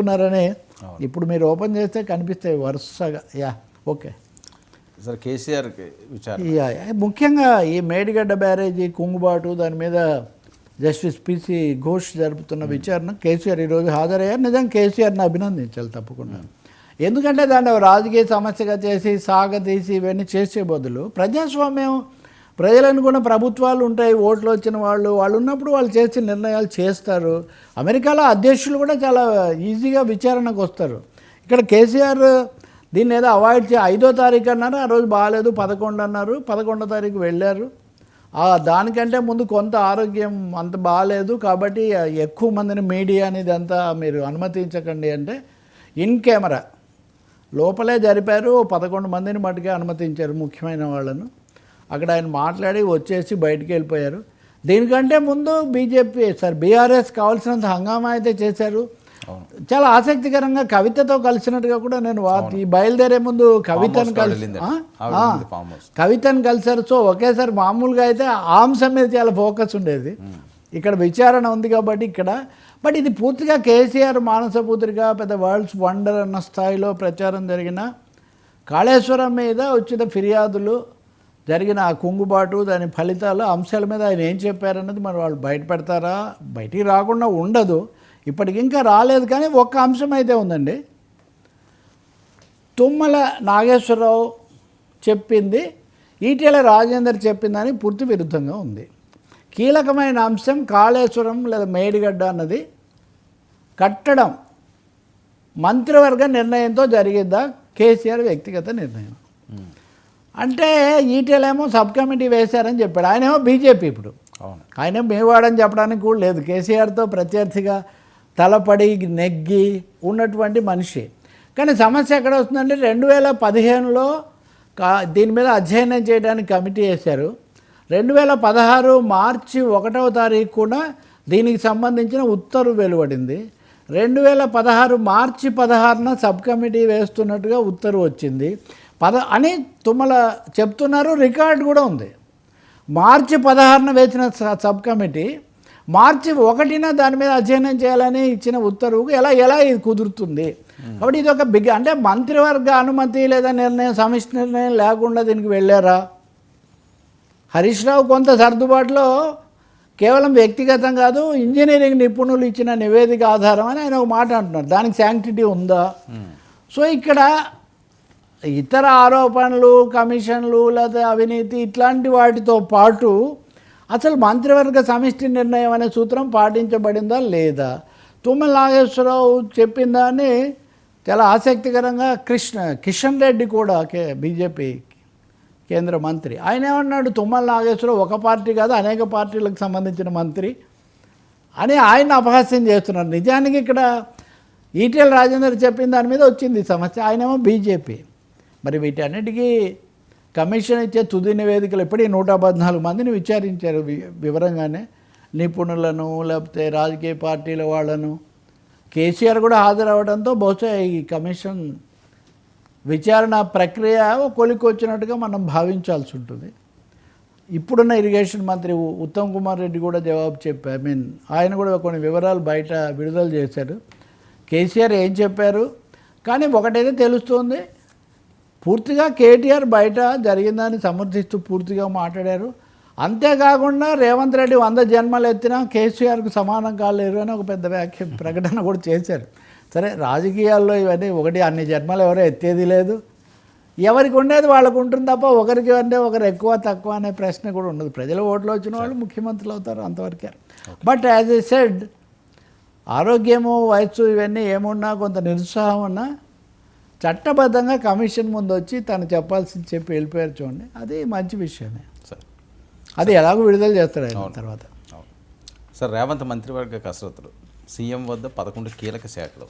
ఉన్నారని ఇప్పుడు మీరు ఓపెన్ చేస్తే కనిపిస్తాయి వరుసగా. ఓకే సార్, కేసీఆర్కి విచారణ ముఖ్యంగా ఈ మేడిగడ్డ బ్యారేజీ కుంగుబాటు దాని మీద జస్టిస్ పిసి ఘోష్ జరుపుతున్న విచారణ కేసీఆర్ ఈరోజు హాజరయ్యారు. నిజంగా కేసీఆర్ని అభినందించాలి తప్పకుండా. ఎందుకంటే దాన్ని రాజకీయ సమస్యగా చేసి సాగతీసి ఇవన్నీ చేసే బదులు ప్రజాస్వామ్యం ప్రజలను కూడా ప్రభుత్వాలు ఉంటాయి, ఓట్లు వచ్చిన వాళ్ళు ఉన్నప్పుడు వాళ్ళు చేసే నిర్ణయాలు చేస్తారు. అమెరికాలో అధ్యక్షులు కూడా చాలా ఈజీగా విచారణకు వస్తారు. ఇక్కడ కేసీఆర్ దీన్ని ఏదో అవాయిడ్ 5వ తారీఖు అన్నారు, ఆ రోజు బాగాలేదు 11 అన్నారు, 11వ తారీఖు వెళ్ళారు. దానికంటే ముందు కొంత ఆరోగ్యం అంత బాగాలేదు కాబట్టి ఎక్కువ మందిని మీడియా అనేది అంతా మీరు అనుమతించకండి అంటే ఇన్ కెమెరా లోపలే జరిపారు. 11 మందిని మటుకే అనుమతించారు ముఖ్యమైన వాళ్ళను. అక్కడ ఆయన మాట్లాడి వచ్చేసి బయటికి వెళ్ళిపోయారు. దీనికంటే ముందు బీఆర్ఎస్ కావాల్సినంత హంగామా అయితే చేశారు. చాలా ఆసక్తికరంగా కవితతో కలిసినట్టుగా కూడా నేను ఈ బయలుదేరే ముందు కవితను కలిసారు. సో ఒకేసారి మామూలుగా అయితే ఆ అంశం మీద చాలా ఫోకస్ ఉండేది, ఇక్కడ విచారణ ఉంది కాబట్టి ఇక్కడ. బట్ ఇది పూర్తిగా కేసీఆర్ మానసపుత్రిక పెద్ద వరల్డ్స్ వండర్ అన్న స్థాయిలో ప్రచారం జరిగిన కాళేశ్వరం మీద వచ్చిన ఫిర్యాదులు జరిగిన ఆ కుంగుబాటు దాని ఫలితాలు అంశాల మీద ఆయన ఏం చెప్పారన్నది మరి వాళ్ళు బయట పెడతారా, బయటికి రాకుండా ఉండదు. ఇప్పటికి ఇంకా రాలేదు కానీ ఒక్క అంశం అయితే ఉందండి. తుమ్మల నాగేశ్వరరావు చెప్పింది ఈటెల రాజేందర్ చెప్పిందని పూర్తి విరుద్ధంగా ఉంది. కీలకమైన అంశం కాళేశ్వరం లేదా మేడిగడ్డ అన్నది కట్టడం మంత్రివర్గ నిర్ణయంతో జరిగిద్దా, కేసీఆర్ వ్యక్తిగత నిర్ణయం అంటే ఈటెలేమో సబ్ కమిటీ వేశారని చెప్పాడు. ఆయనేమో బీజేపీ, ఇప్పుడు ఆయన మేవాడని చెప్పడానికి కూడా లేదు. కేసీఆర్తో ప్రత్యర్థిగా తలపడి నెగ్గి ఉన్నటువంటి మనిషి. కానీ సమస్య ఎక్కడ వస్తుందంటే 2015లో దీని మీద అధ్యయనం చేయడానికి కమిటీ వేశారు. 2016 మార్చి 1వ తారీఖు కూడా దీనికి సంబంధించిన ఉత్తర్వు వెలువడింది. 2016 మార్చి 16న సబ్ కమిటీ వేస్తున్నట్టుగా ఉత్తర్వు వచ్చింది అని తుమ్మల చెప్తున్నారు. రికార్డు కూడా ఉంది. మార్చి 16న వేసిన సబ్ కమిటీ మార్చి 1న దాని మీద అధ్యయనం చేయాలని ఇచ్చిన ఉత్తర్వుకు ఎలా ఇది కుదురుతుంది? కాబట్టి ఇది ఒక అంటే మంత్రివర్గ అనుమతి లేదా నిర్ణయం సమిష్టి నిర్ణయం లేకుండా దీనికి వెళ్ళారా? హరీష్ రావు కొంత సర్దుబాటులో కేవలం వ్యక్తిగతం కాదు, ఇంజనీరింగ్ నిపుణులు ఇచ్చిన నివేదిక ఆధారం అని ఆయన ఒక మాట అంటున్నారు. దానికి శాంక్టిటీ ఉందా? సో ఇక్కడ ఇతర ఆరోపణలు, కమిషన్లు లేదా అవినీతి ఇట్లాంటి వాటితో పాటు అసలు మంత్రివర్గ సమిష్టి నిర్ణయం అనే సూత్రం పాటించబడిందా లేదా? తుమ్మల నాగేశ్వరరావు చెప్పిన దాన్ని చాలా ఆసక్తికరంగా కిషన్ రెడ్డి కూడా బీజేపీ కేంద్ర మంత్రి ఆయన ఏమన్నాడు, తుమ్మల నాగేశ్వరరావు ఒక పార్టీ కాదు అనేక పార్టీలకు సంబంధించిన మంత్రి అని ఆయన అపహాస్యం చేస్తున్నారు. నిజానికి ఇక్కడ ఈటెల రాజేందర్ చెప్పిన దాని మీద వచ్చింది సమస్య. ఆయనేమో బీజేపీ. మరి వీటన్నిటికీ కమిషన్ ఇచ్చే తుది నివేదికలు ఇప్పటికీ 114 మందిని విచారించారు వివరంగానే, నిపుణులను లేకపోతే రాజకీయ పార్టీల వాళ్ళను. కేసీఆర్ కూడా హాజరవడంతో బహుశా ఈ కమిషన్ విచారణ ప్రక్రియ కొలికొచ్చినట్టుగా మనం భావించాల్సి ఉంటుంది. ఇప్పుడున్న ఇరిగేషన్ మంత్రి ఉత్తమ్ కుమార్ రెడ్డి కూడా జవాబు చెప్పారు. ఆయన కూడా కొన్ని వివరాలు బయట విడుదల చేశారు. కేసీఆర్ ఏం చెప్పారు కానీ ఒకటైతే తెలుస్తుంది, పూర్తిగా కేటీఆర్ బయట జరిగిందని సమర్థిస్తూ పూర్తిగా మాట్లాడారు. అంతేకాకుండా రేవంత్ రెడ్డి 100 జన్మలు ఎత్తినా కేసీఆర్కు సమానం కాలేరు అని ఒక పెద్ద ప్రకటన కూడా చేశారు. సరే, రాజకీయాల్లో ఇవన్నీ ఒకటి, అన్ని జన్మలు ఎవరో ఎత్తేది లేదు, ఎవరికి ఉండేది వాళ్ళకు ఉంటుంది తప్ప ఒకరికి అంటే ఒకరు ఎక్కువ తక్కువ అనే ప్రశ్న కూడా ఉండదు. ప్రజల ఓట్లు వచ్చిన వాళ్ళు ముఖ్యమంత్రులు అవుతారు, అంతవరకే. బట్ యాజ్ ఎ సెడ్, ఆరోగ్యము వయస్సు ఇవన్నీ ఏమున్నా కొంత నిరుత్సాహం ఉన్నా చట్టబద్ధంగా కమిషన్ ముందు వచ్చి తను చెప్పాల్సింది చెప్పి వెళ్ళిపోయారు. చూడండి, అది మంచి విషయమే. అది ఎలాగో విడుదల చేస్తాడు ఆయన తర్వాత. సార్, రేవంత్ మంత్రివర్గ కసరత్తులు, సీఎం వద్ద 11 కీలక శాఖలు